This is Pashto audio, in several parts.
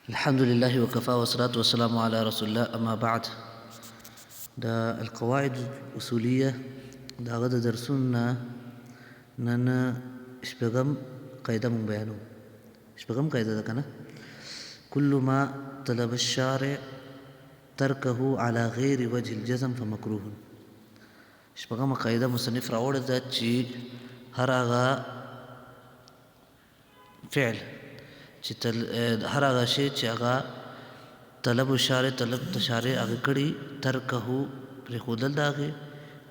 الحمد لله وكفى والصلاة والسلام على رسول الله أما بعد. دا القواعد الأصولية دا غدا درسنا نن شپږم قاعده مون بیانو. شپږم قاعده ده کنه، كل ما طلب الشارع تركه على غير وجه الجزم فمكروه. شپږم قاعده مصنف راوړه ده چې هر هغه فعل چې هر هغه شی چې هغه طلب الشارع طلب تشارع هغه کړي ترکه پرېښودل د هغې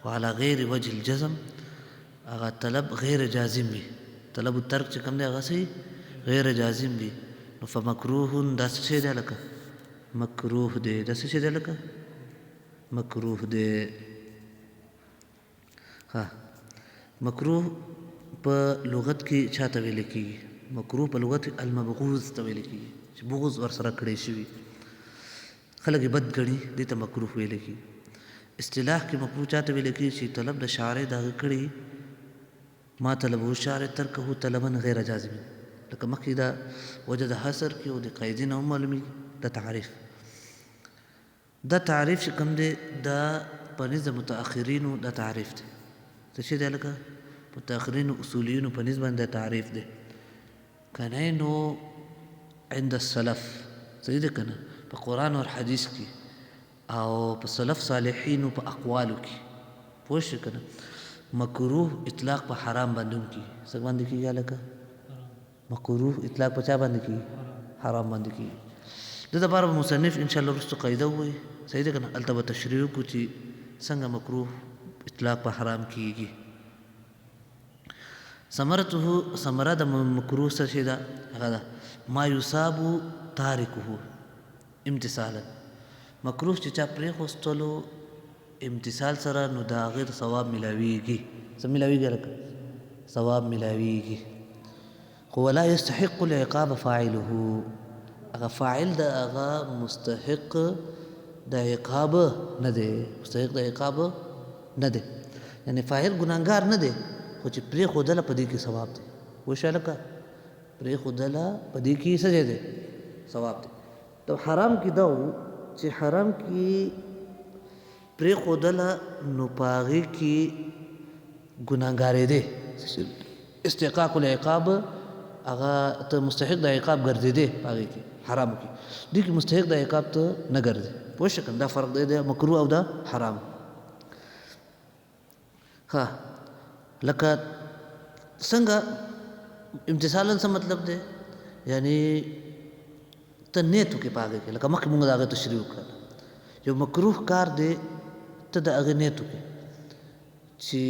وعلى غیر وجه الجزم هغه طلب غیر جازم وي. طلب الترک چې کوم دی هغه صحیح غیر جازم وي نو فمکروه دا څه شی دی لکه مکروه دی. دا څه شی دی لکه مکروه دی. ها مکروه په لغت کې چاته ویل کېږي؟ مکروه په لغت المبغوض ته ویل کېږي چې بغض ورسره کړی شوي خلک یې بد ګڼي، دې ته مکروه ویل کېږي. اصطلاح کې مکروه چاته ویل کېږي چې طلب د شارع د هغه کړي ما طلبه الشارع ترکه طلبا غیر جازم، لکه مخکې دا وجه د حصر کې او د قاعدې نه هم معلومېږي. دا تعریف چې کوم دی دا په نزد متأخرینو دا تعریف دی. څه شی دی لکه متأخرینو اصولیینو په نسبت باندې تعریف دی کنه. نو عند السلف صحیح ده کنه، په قرآن او حدیث کې او په سلف صالحینو په اقوالو کې پوه شئ کنه. مکروه اطلاق په حرام باندې هم کېږي. څه باندې کېږي لکه مکروه اطلاق په چا باندې کېږي؟ حرام باندې کېږي. د دپاره به مصنف انشاءالله وروستو قاعده ووایي صحیح ده کنه. هلته به تشریح وکړو چې څنګه مکروه اطلاق په حرام کېږي. ثمره د مکروه څه شی ده؟ هغه ده ما یصاب تارکه امتثالا. مکروه چې چا پرېښوستلو امتثال سره نو د هغې د ثواب میلاویږي. څه میلاویږي لکه ثواب میلاویږي. خو ولا یستحق العقاب فاعله، هغه فاعل د هغه مستحق د عقاب نه دی. مستحق د عقاب نه دی یعنی فاعل ګناهګار نه دی، خو چې پرېښودله په دې کې ثواب دی. وشوه لکه پرېښودله په دې کې څه دی؟ ثواب دی. د حرام کې دا و چې حرام کې پرېښودله نو په هغې کې ګناهګارېدې، استحقاق العقاب، هغه ته مستحق د عقاب ګرځېدې په هغې کې حرامو کې. دې کې مستحق د عقاب ته نه ګرځې. پوه شئ کنه، دا فرق دی د مکروه او د حرام. ها لکه څنګه امتثالا څه مطلب دی؟ یعنی ته نیت وکړې په هغې کې، لکه مخکې مونږ د هغې تشریح وکړله. یو مکروه کار دی ته د هغې نیت وکړې چې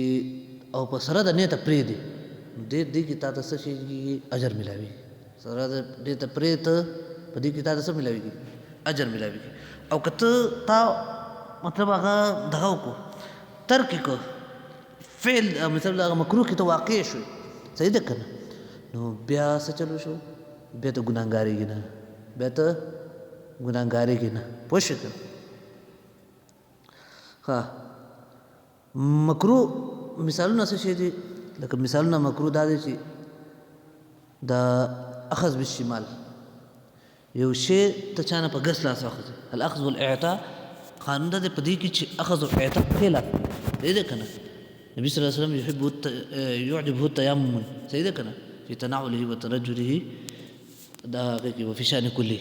او په سره د نیته پرېږدې نو دې کې تا ته څه شي کېږي؟ اجر میلاوېږي. سره د دې ته پرېږده په دې کې تا ته څه میلاوېږي؟ اجر میلاوېږي. او که تا مطلب هغه دغه وکړو ترک یې کړو فعل مثلا هغه مکروه کې ته واقع شوې صحیح ده که نه، نو بیا څه چلو شو؟ بیا ته ګناهګارېږي نه، بیا ته ګناهګارېږي نه. پوه شئ که ها مکروه مثالونه څه شی دي؟ لکه مثالونه مکروه دا دی چې د اخذ بالشمال، یو شی ته چا نه په ګس لاس واخذي. الاخذ والاعطاء قانون دا دی په دې کې چې اخذ او اعطاء ښې لاس صحیح ده که نه. نبی صلی الله علیه وسلم يعجبه التيمم صحیح ده که نه في تنعله وترجله دا هغې کې وفي شأن کله.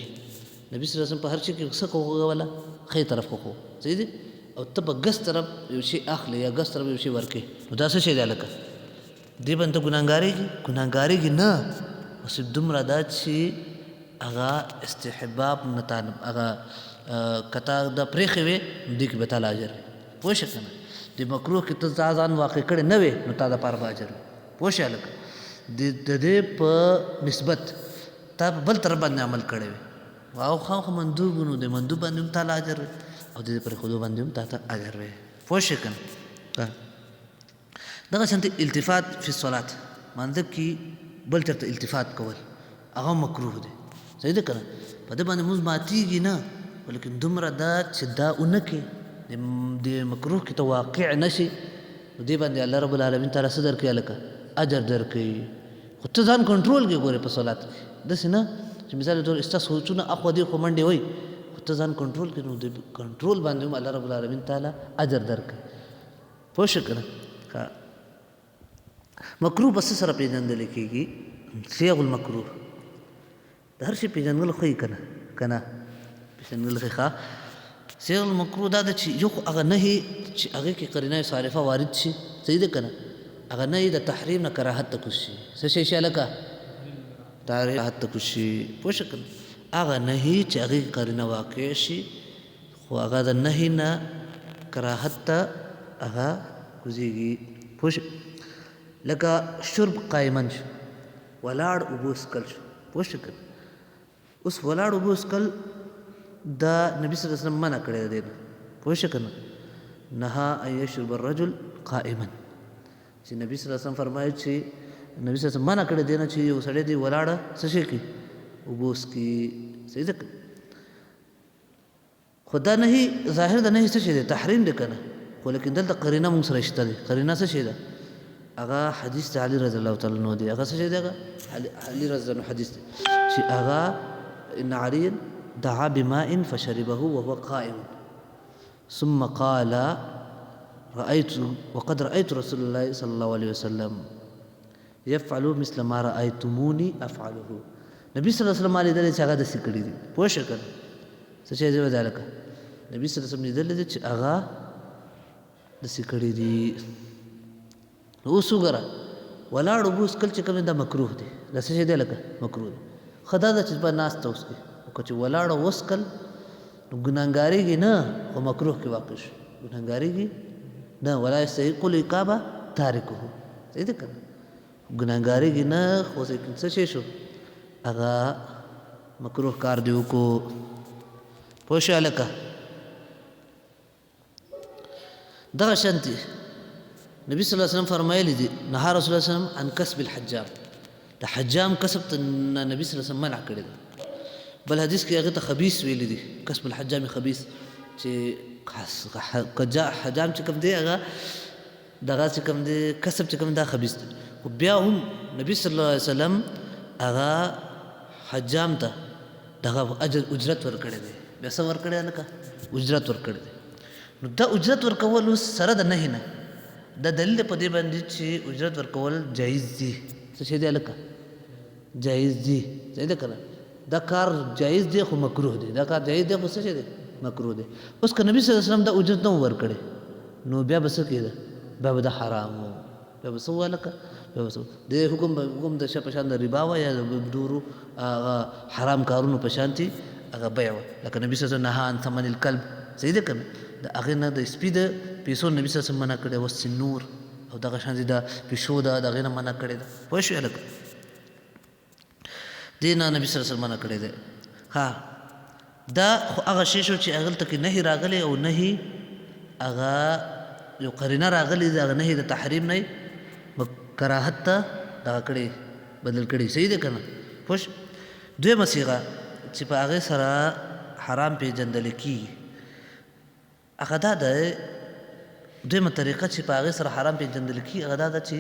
نبی صلی الله علیه وسلم په هر شي کې څه کوله؟ ښې طرف کو صحیح دی. او ته په ګس طرف یو شی اخلې یا ګس طرف یو شی ورکې نو دا څه شی دی لکه دې باندې ګناهګارېږي نه. خو صرف دومره دا چې هغه استحباب نه تا هغه که تا دا پرېښې وې نو دې کې به تا له اجر وي. پوه شئ که نه. د مکروه کې ته ځان واقع کړی نه وې نو تا دپاره به اجر وي. پوه شئ هلکه د دې په نسبت تا په بل طرف باندې عمل کړی وي او خامخا مندوب نو د مندوب باندې هم تا له اجر وي او د دې پرېښودو باندې هم تا ته اجر وي. پوه شئ که نه. دغه شانتې التفات فی الصلات، مانځه کې بل چېرته التفات کول هغه مکروه دی صحیح ده که نه. په دې باندې مونځ ماتېږي نه، ولیکن دومره دا چې دا ونه کې د مکروه کې ته واقع نه شي نو دې باندې الله رب العالمین تعالی څه درکوي هلکه؟ اجر درکوي. خو ته ځان کنټرول کې ګورې په صلات کې، داسې نه چې چې مثال د استا سوچونه اخو دې خو منډه وای خو ته ځان کنټرول کړې نو د کنټرول باندې هم الله رب العالمین تعالی اجر درکړي پوه شو کنه مکروه بس سره پیژندل کېږي صيغ المکروه د هر شي پیژندل خو یې کنه پیژندل ښه صيغ المکروه دا چې یو هغه نهي چې هغه کې قرینه صارفه وارد شي صحیح ده کنه هغه نهي د تحریم نه کراهت ته کوشي څه شي لکه کراهت ته کوشي پوه شو کنه هغه نهي چې هغه قرینه واقع شي خو هغه د نهي نه کراهت ته هغه کوزيږي پوه شو لکه شرب قائمن شو ولاړ اوبه څښل شو پوه شو کنه اوس ولاړ اوبه څښل دا نبی صلی الله علیه وسلم منع کړی دی پوه شو کنه نهى ان يشرب الرجل قائما چې نبی صلی الله علیه وسلم فرمایي چې نبی صلی الله علیه وسلم منع کړی دی چې یو سړی دی ولاړ څه شي کوي اوبه څښي صحیح ده خدا نه ظاهر ده نه څه شي دی تحریم دی کنه خو لیکن دلته قرینه مونږ سره شته دی قرینه څه شي ده هغه حدیث ته علي رضی الله تعالی عنہ دی هغه څه شي دی هغه علي رضی الله عنه حدیث دی چې هغه ان علي دعا بماء فشربه وهو قائم ثم قال وقد رأيت رسول الله صلى الله عليه وسلم يفعل مثل ما رأيتموني أفعله نبی صلی الله علیه وسلم علی دې چې هغه د سکړی دی پوه شو کنه څه شي دی ودالک نبی صلی الله علیه وسلم دې چې هغه د سکړی دی اوس وګوره ولاړ وبوس کل چې کوم دا مکروه دی دا څه شي دی لکه مکروه دی خدا د چې په ناس ته اوس کې او چې ولاړ وسکل نو ګناګاریږي نه او مکروه کې واقع شي ګناګاریږي نه ولا یستحق العقابه تارکه دې ده کنه ګناګاریږي نه خو څه شي شو هغه مکروه کار دی کو پوښه لکه دغه شانتي نبی صلی الله علیه وسلم فرمایلی دي نهى رسول الله صلی الله علیه وسلم عن کسب الحجام د حجام کسب ته نبی صلی الله علیه وسلم منع کړی بل حدیث کې هغه ته خبيث ویل دي کسب الحجام خبيث چې حجام چې کوم دی هغه دغه چې کوم دی کسب چې کوم دا خبيث دی او بیا هم نبی صلی الله علیه وسلم هغه حجام ته دغه اجرت ورکړی دی بیا څه ورکړی نه کا اجرت ورکړی دی نو دا اجرت ورکول سره د نه نه دا دلیل په دې باندې چې اجرت ورکول جایز دي څه شي دی لکه جایز دي څه ده کنه دا کار جایز دی خو مکروه دی دا کار جایز دی خو څه شي دی مکروه دی اوس که نبی صلی الله علیه وسلم دا اجرت نه ورکړي نو بیا بس کېده بیا به دا حرام بیا بس ولکه بیا بس د حکم د شپ شان د ربا و یا د دورو حرام کارونو په شانتي هغه بیا لکه نبی صلی الله علیه وسلم نه ان ثمن الكلب صحیح ده کنه د هغه نه د سپید پیسو نبی صلی الله علیه وسلم منع کړي وس نور او دغه شان دي د پیشو د هغه نه منع کړي ده پوه شو لکه دینا نبی صلی الله علیه وسلم منع کړي ده ها دا خو هغه شی شو چې هغه ته کې نه راغلی او نه هغه یو قرینه راغلی دا نه د تحریم نه کراهت ته دا کړي بدل کړي صحیح ده کنه پوه دوی مسیغه چې په هغه سره حرام پیژندل کیږي هغه دا ده دویمه طریقه چې په هغې سره حرام پېژندل کېږي هغه دا ده چې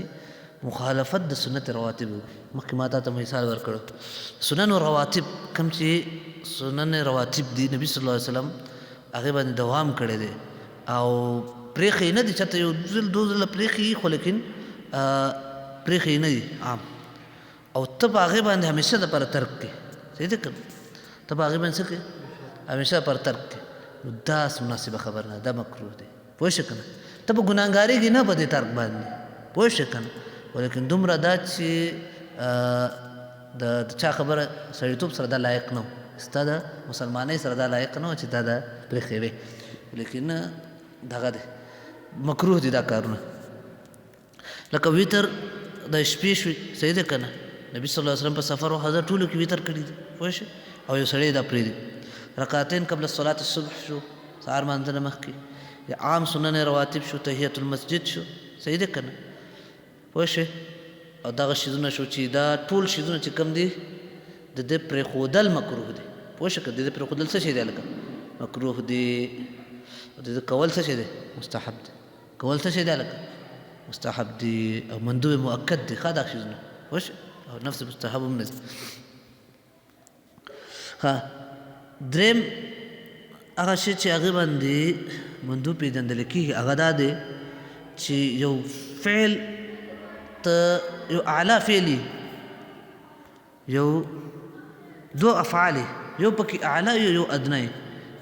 مخالفت د سنت رواتب مخکې ما تا مثال ورکړو سنن رواتب کوم چې سنن رواتب دي نبی صلی الله علیه وسلم هغې باندې دوام کړی دی او پرېښی نه دي چاته یو ځل دو ځله پرېښي خو لیکن پرېښي نه دي عام او ته په هغې باندې همیشه دپاره ترک کې صحیح ده که ته په هغې باندې څه کې همیشه دپاره ترک کې نو دا مناسبه خبر نه دا مکروه دی پوه شو که نه ته به ګناهګارېږي نه په دې ترک باندې پوه شو که نه ولیکن دومره دا چې د چا خبره سړیتوب سره دا لایق نه و ستا د مسلمانۍ سره دا لایق نه و چې دا دا پرېښې وې لیکن دغه دی مکروه دي دا کارونه لکه ویتر د شپې شوي صحیح دی که نه نبي صلی الله علیه وسلم په سفر و حضر ټولو کې ویتر کړي دي پوه شو او یو سړی دا پرېږدي رکعتین قبل صلات الصبح شو سهار مانځنه مخکې یا عام سنن رواتب شو تحیت المسجد شو صحیح دی که نه پوه شئ او دغه شیزونه شو چې دا ټول شیزونه چې کوم دي د دې پرېښودل مکروه دي پوه شئ که د دې پرېښودل څه شی دی لکه مکروه دي او د دې کول څه شی دی مستحب دی کول څه شی دی لکه مستحب دي او مندوب مؤکد دي ښه دا شیزونه پوه شئ او نفس مستحب هم نه دي ښه دریم هغه شی چې هغې باندې مندوب پېژندلی کېږي هغه دا دی چې یو فعل ته یو اعلی فعل یو دو افعال یو پکې اعلی یو ادنا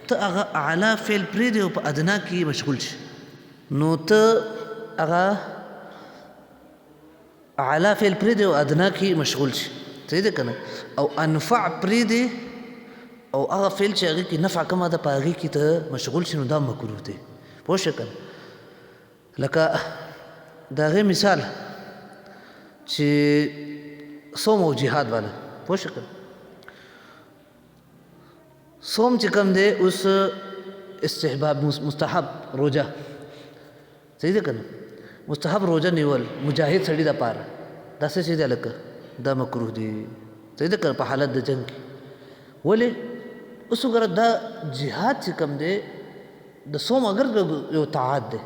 ته هغه اعلی فعل پرېږدې او په ادنا کې مشغول شي نو ته هغه اعلی فعل پرېږدې او ادنا کې مشغول شي صحیح ده که نه او انفع پرېږدې او هغه فعل چې هغې کې نفع کومه ده په هغې کې ته مشغول شي نو دا مکروه دی پوه شوې که نه لکه د هغې مثال چې صوم او جهاد والا پوه شوې که نه صوم چې کوم دی اوس استحباب مستحب روجه صحیح ده که نه مستحب روجه نیول مجاهد سړي دپاره دا څه شی دی هلکه دا مکروه دی صحیح ده که په حالت د جنګ کې ولې اوس وګوره دا جهاد چې کوم دی د صوم اگر یو طاعت دی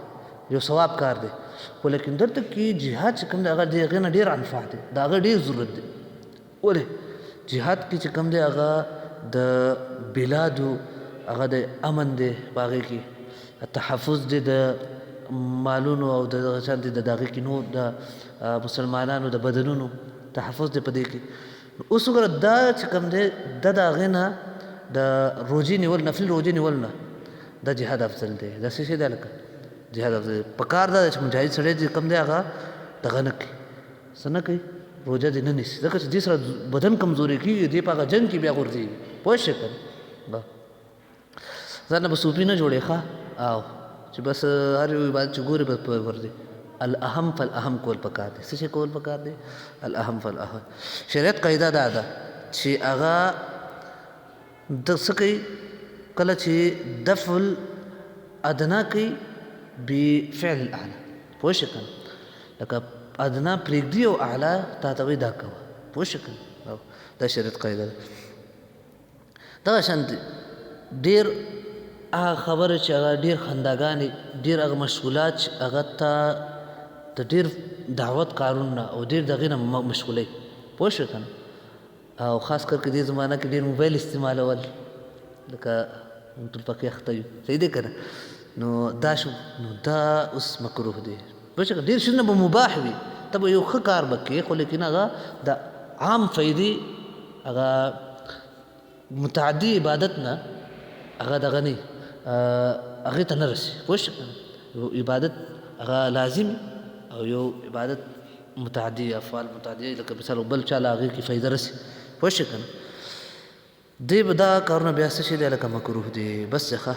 یو ثواب کار دی خو لیکن دلته کې جهاد چې کوم دی هغه د هغې نه ډېر انفع دی د هغه ډېر ضرورت دی ولې جهاد کې چې کوم دی هغه د بلادو هغه د امن دی په هغې کې تحفظ دی د مالونو او دغه شان دي د هغې کې نور د مسلمانانو د بدنونو تحفظ دی په دې کې اوس وګوره دا چې کوم دی دا د هغې نه د روجې نیول نفلي روجې نیول نه دا جهاد افضل دی دا څه شی دی هلکه جهاد افضل دی په کار دا چې مجاهد سړی چې کوم دی هغه دغه نه کوي څه نه کوي روجه دې نه نیسي ځکه چې دې سره بدن کمزوري کېږي دې په هغه جنګ کې بیا غورځېږي پوه شوې که نه ځان نه به صوفي نه جوړې ښه او چې بس هر یو عبادت چې ګورې بس په ورځي الاهم فالاهم کول پکار دی څه شی کول پکار دی الاهم فالاهم شریعت قاعده دا ده چې هغه د څه کوي کله چې دفع الادنا کوي بفعل الاعلى پوه شوې که نه لکه ادنا پرېږدي او اعلی تا ته وایي دا کوه پوه شوې که نه دا شریعت قاعده ده دغه شانتې ډېر هغه خبره چې هغه ډېر خنداګانې ډېر هغه مشغولات چې هغه ته د ډېر دعوت کارونه او ډېر د هغې نه مشغولوي پوه شوې که نه او خاص کر کې دې زمانه کې ډېر موبایل استعمالول لکه موږ ټول پکې اخته یو صحیح دی که نه نو دا شو نو دا اوس مکروه دی پوه شوې که ډېر شیونه به مباح وي ته به یو ښه کار به کوې خو لیکن هغه د عام فایدې هغه متعدي عبادت نه هغه دغه نه هغې ته نه رسي پوه شوې که نه یو عبادت هغه لازم او یو عبادت متعدي افعال متعدي لکه مثال بل چا له هغې کې فایده رسي پوه شوې که نه دی به دا کارونه بیا څه شی دی لکه مکروه دی بس ښه